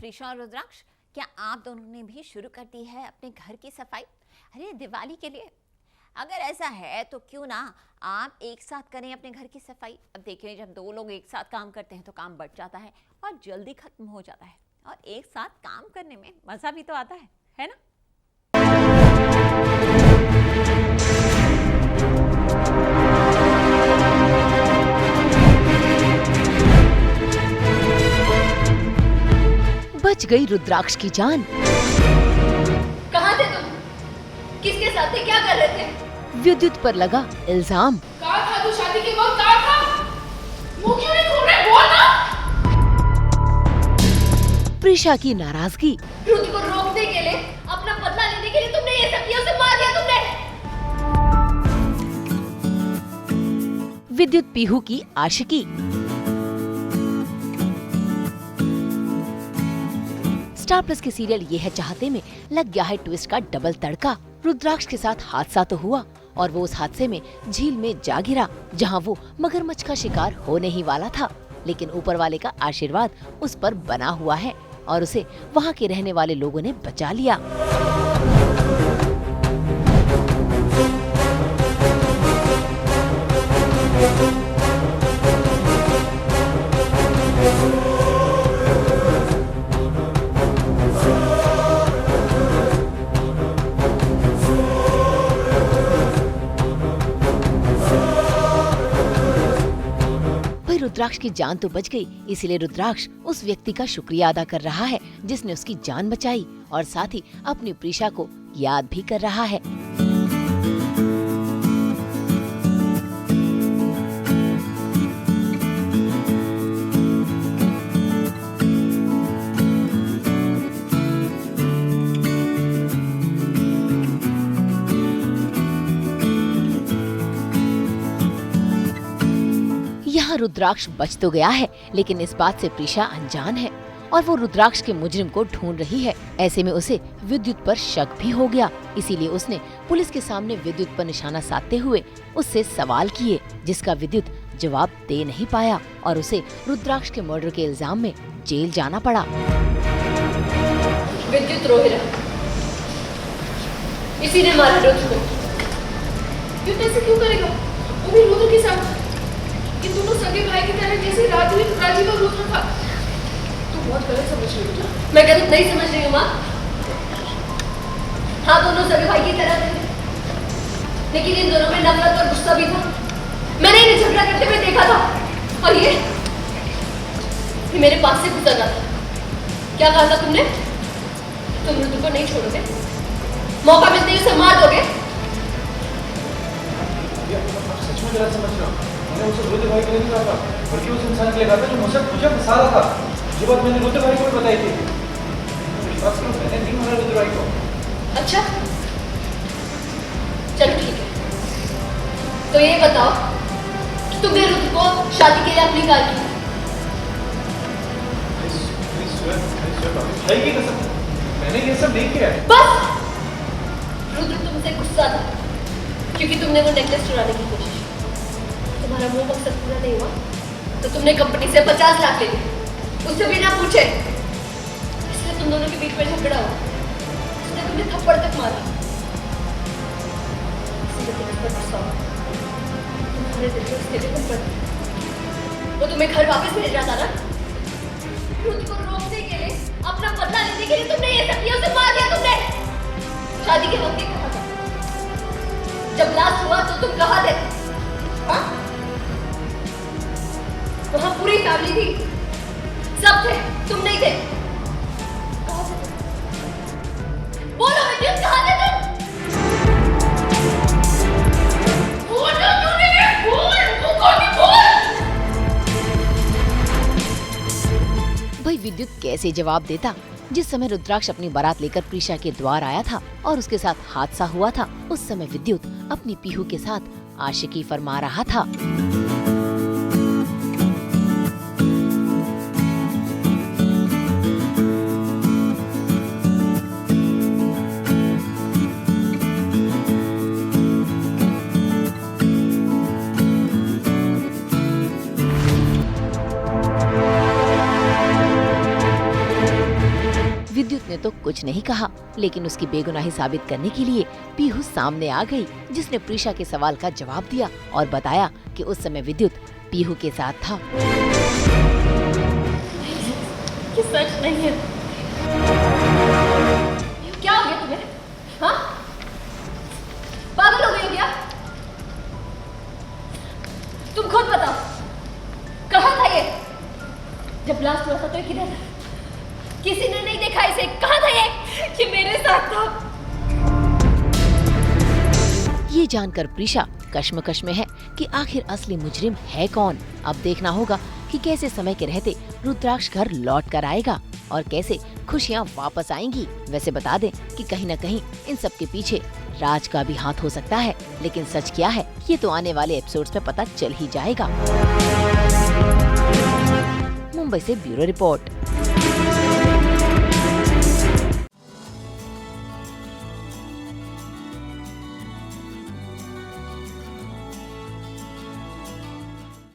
प्रीशा और रुद्राक्ष, क्या आप दोनों ने भी शुरू कर दी है अपने घर की सफाई? अरे दिवाली के लिए। अगर ऐसा है तो क्यों ना आप एक साथ करें अपने घर की सफाई। अब देखिए, जब दो लोग एक साथ काम करते हैं तो काम बढ़ जाता है और जल्दी खत्म हो जाता है, और एक साथ काम करने में मजा भी तो आता है ना? बच गई रुद्राक्ष की जान। कहाँ थे तुम? किसके साथ थे? क्या कर रहे थे? विद्युत पर लगा इल्जाम। कहाँ था तू शादी के वक्त? कहाँ था? मुंह क्यों नहीं खोल रहे? बोल ना। प्रीशा की नाराजगी। रुद्र को रोकने के लिए, अपना बदला लेने के लिए तुमने ये सब किया, उसे मार दिया तुमने। विद्युत पीहू की आशिकी। स्टार प्लस के सीरियल ये है चाहते में लग गया है ट्विस्ट का डबल तड़का। रुद्राक्ष के साथ हादसा तो हुआ और वो उस हादसे में झील में जा गिरा जहां वो मगरमच्छ का शिकार होने ही वाला था, लेकिन ऊपर वाले का आशीर्वाद उस पर बना हुआ है और उसे वहां के रहने वाले लोगों ने बचा लिया। रुद्राक्ष की जान तो बच गई, इसीलिए रुद्राक्ष उस व्यक्ति का शुक्रिया अदा कर रहा है जिसने उसकी जान बचाई और साथ ही अपनी प्रीशा को याद भी कर रहा है। यहाँ रुद्राक्ष बच तो गया है, लेकिन इस बात से प्रीशा अनजान है और वो रुद्राक्ष के मुजरिम को ढूंढ रही है। ऐसे में उसे विद्युत पर शक भी हो गया, इसीलिए उसने पुलिस के सामने विद्युत पर निशाना साधते हुए उससे सवाल किए, जिसका विद्युत जवाब दे नहीं पाया और उसे रुद्राक्ष के मर्डर के इल्जाम में जेल जाना पड़ा। विद्युत रोहिरा, इसी ने मारा रुद्र को। युद्ध ऐसे क्यों करेगा? वो भी रुद्र के साथ। ये दोनों सगे भाई की तरह, जैसे राजीव और रुद्र था। तू बहुत गलत समझ रही हो। मैं गलत नहीं समझ रही हूँ माँ। हाँ, दोनों सगे भाई की तरह थे, लेकिन इन दोनों में नफरत और गुस्सा भी था। मैंने इन्हें झगड़ा करते हुए देखा था और ये मेरे पास से गुजर रहा था। क्या कहा था तुमने? तुम रुद्र को नहीं छोड़ोगे? मौका मिलते ही उसे मार दोगे? सच में गलत समझ रहा हूँ। मैंने उसे रुद्र भाई को नहीं कहा था, बल्कि उस इंसान के लिए कहा था जो मुझे फंसा रहा था। ये बात मैंने रुद्र भाई को भी बताई थी। विश्वास करो, मैंने नहीं मारा रुद्र भाई को। अच्छा, चलो ठीक है। तो ये बताओ कि तुमने रुद्र को शादी के लिए अपनी कार की? भाई की कसम, मैंने ये सब नहीं किया है। बस! रुद्र तुमसे गुस्सा था क्योंकि तुमने वो नेकलेस चुराने की कोशिश की। तुम्हारा वो मकसद पूरा नहीं हुआ तो तुमने कंपनी से 50 लाख ले लिए, उससे बिना पूछे। इसलिए तुम दोनों के बीच में झगड़ा हुआ। उसने तुम्हें थप्पड़ तक मारा। इसलिए तुम्हें पर गुस्सा हुआ। तुम्हारे दिल में उसके लिए तुम पर वो तुम्हें घर वापस भेज रहा था ना? रुद्र को रोकने के लिए, अपना बदला लेने के लिए तुमने ये सब किया, उसे मार दिया तुमने। शादी के वक्त ही कहा था। जब लास्ट हुआ तो तुम कहाँ थे? हाँ? वहाँ पूरी फैमिली थी, सब थे, तुम नहीं थे। कहाँ थे तुम? बोलो विद्युत, कहाँ थे तुम? बोलो क्यों नहीं है? बोल, वो कौन है? बोल। भाई विद्युत कैसे जवाब देता? जिस समय रुद्राक्ष अपनी बारात लेकर प्रीशा के द्वार आया था और उसके साथ हादसा हुआ था, उस समय विद्युत अपनी पीहू के साथ आशिकी फरमा रहा था। विद्युत ने तो कुछ नहीं कहा, लेकिन उसकी बेगुनाही साबित करने के लिए पीहू सामने आ गई, जिसने प्रीशा के सवाल का जवाब दिया और बताया कि उस समय विद्युत पीहू के साथ था। ये सच नहीं है। क्या हो गया तुम्हें? हाँ? पागल हो गई हो क्या? तुम खुद बताओ, कहाँ था ये? जब ब्लास्ट हुआ था तो ये किधर था? किसी ने नहीं देखा इसे? कहाँ था ये मेरे साथ था। ये जानकर प्रीशा कश्मकश में है कि आखिर असली मुजरिम है कौन। अब देखना होगा कि कैसे समय के रहते रुद्राक्ष घर लौट कर आएगा और कैसे खुशियाँ वापस आएंगी। वैसे बता दें कि कहीं न कहीं इन सब के पीछे राज का भी हाथ हो सकता है, लेकिन सच क्या है ये तो आने वाले एपिसोड्स में पता चल ही जाएगा। मुंबई से ब्यूरो रिपोर्ट।